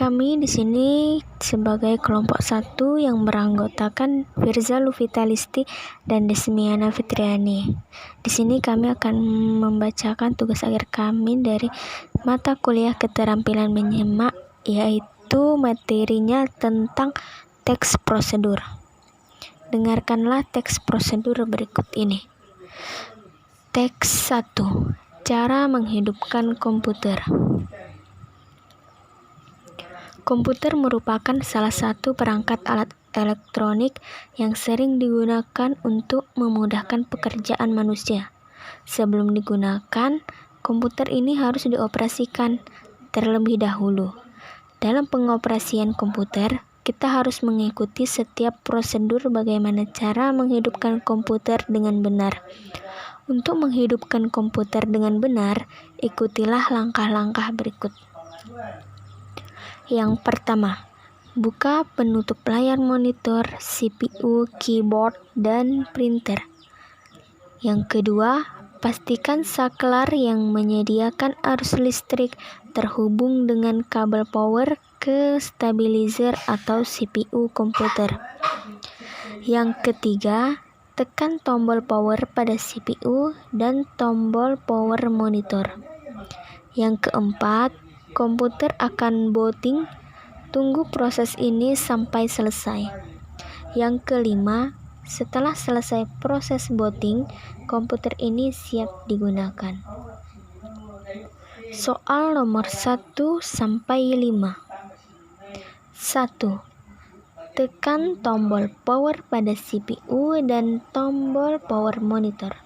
Kami di sini sebagai kelompok 1 yang beranggotakan Firza Lufitalisti dan Desmiana Fitriani. Di sini kami akan membacakan tugas akhir kami dari mata kuliah keterampilan menyimak, yaitu materinya tentang teks prosedur. Dengarkanlah teks prosedur berikut ini. Teks 1. Cara menghidupkan komputer. Komputer merupakan salah satu perangkat alat elektronik yang sering digunakan untuk memudahkan pekerjaan manusia. Sebelum digunakan, komputer ini harus dioperasikan terlebih dahulu. Dalam pengoperasian komputer, kita harus mengikuti setiap prosedur bagaimana cara menghidupkan komputer dengan benar. Untuk menghidupkan komputer dengan benar, ikutilah langkah-langkah berikut. Yang pertama, buka penutup layar monitor, CPU, keyboard, dan printer. Yang kedua, pastikan saklar yang menyediakan arus listrik terhubung dengan kabel power ke stabilizer atau CPU komputer. Yang ketiga, tekan tombol power pada CPU dan tombol power monitor. Yang keempat, komputer akan booting. Tunggu proses ini sampai selesai. Yang kelima, setelah selesai proses booting, komputer ini siap digunakan. Soal nomor 1 sampai 5. 1. Tekan tombol power pada CPU dan tombol power monitor.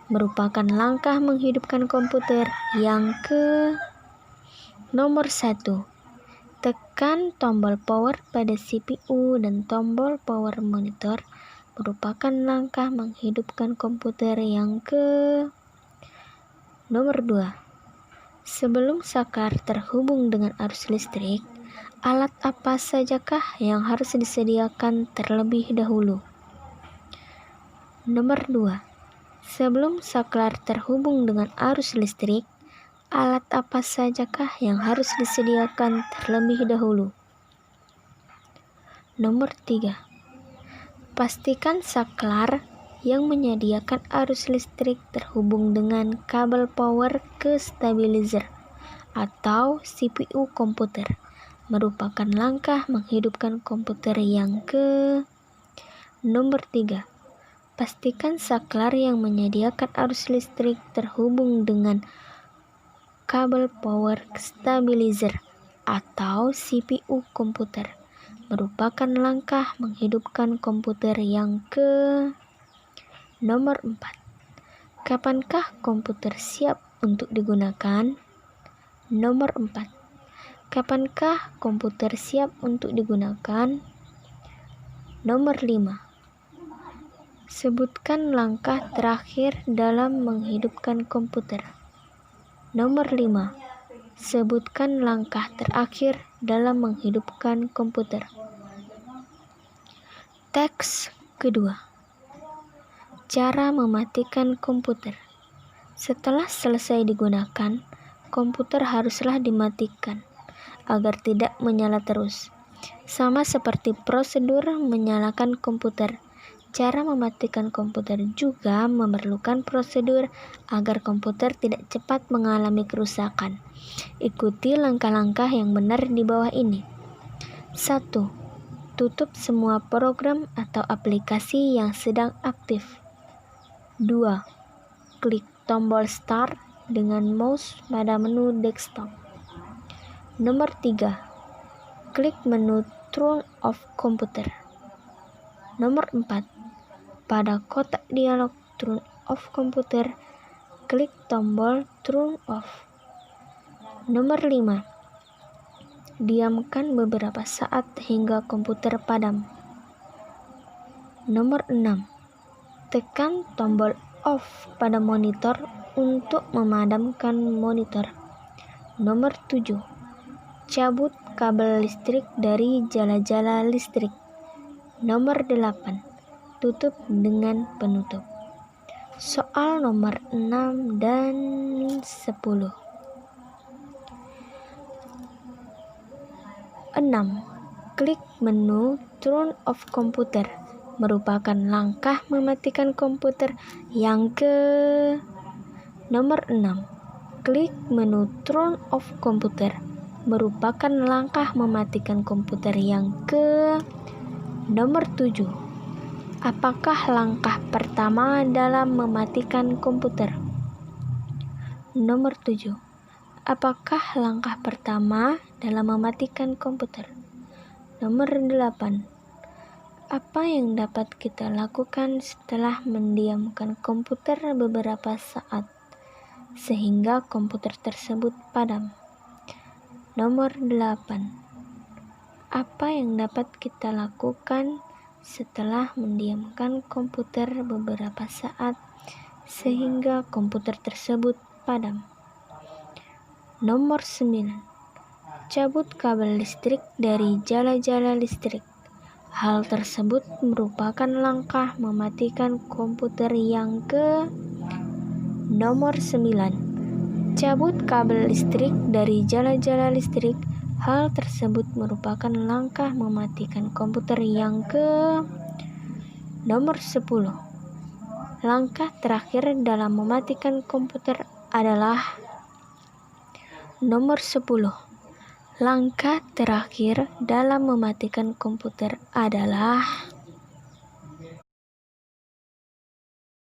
Merupakan langkah menghidupkan komputer yang nomor 1. Tekan tombol power pada CPU dan tombol power monitor. Merupakan langkah menghidupkan komputer yang nomor 2. Sebelum saklar terhubung dengan arus listrik, alat apa sajakah yang harus disediakan terlebih dahulu? Nomor 2. Sebelum saklar terhubung dengan arus listrik, alat apa sajakah yang harus disediakan terlebih dahulu? Nomor 3. Pastikan saklar yang menyediakan arus listrik terhubung dengan kabel power ke stabilizer atau CPU komputer. Merupakan langkah menghidupkan komputer yang nomor 3. Pastikan saklar yang menyediakan arus listrik terhubung dengan kabel power stabilizer atau CPU komputer. Merupakan langkah menghidupkan komputer yang nomor 4. Kapankah komputer siap untuk digunakan? Nomor 4. Kapankah komputer siap untuk digunakan? Nomor 5. Sebutkan langkah terakhir dalam menghidupkan komputer. Nomor 5. Sebutkan langkah terakhir dalam menghidupkan komputer. Teks kedua. Cara mematikan komputer. Setelah selesai digunakan, komputer haruslah dimatikan agar tidak menyala terus. Sama seperti prosedur menyalakan komputer, cara mematikan komputer juga memerlukan prosedur agar komputer tidak cepat mengalami kerusakan. Ikuti langkah-langkah yang benar di bawah ini. 1. Tutup semua program atau aplikasi yang sedang aktif. 2. Klik tombol Start dengan mouse pada menu desktop. Nomor 3. Klik menu Turn off Computer. Nomor 4. Pada kotak dialog Turn off Computer, klik tombol Turn off. Nomor 5. Diamkan beberapa saat hingga komputer padam. Nomor 6. Tekan tombol off pada monitor untuk memadamkan monitor. Nomor 7. Cabut kabel listrik dari jala-jala listrik. Nomor 8. Tutup dengan penutup. Soal nomor 6 dan 10. 6. Klik menu Turn off komputer, merupakan langkah mematikan komputer yang Nomor 6. Klik menu Turn off komputer, merupakan langkah mematikan komputer yang Nomor 7. Apakah langkah pertama dalam mematikan komputer? Nomor 7. Apakah langkah pertama dalam mematikan komputer? Nomor 8. Apa yang dapat kita lakukan setelah mendiamkan komputer beberapa saat sehingga komputer tersebut padam? Nomor 8. Apa yang dapat kita lakukan setelah mendiamkan komputer beberapa saat sehingga komputer tersebut padam? Nomor 9. Cabut kabel listrik dari jala-jala listrik. Hal tersebut merupakan langkah mematikan komputer yang Nomor 9. Cabut kabel listrik dari jala-jala listrik. Hal tersebut merupakan langkah mematikan komputer yang Nomor 10. Langkah terakhir dalam mematikan komputer adalah Nomor 10. Langkah terakhir dalam mematikan komputer adalah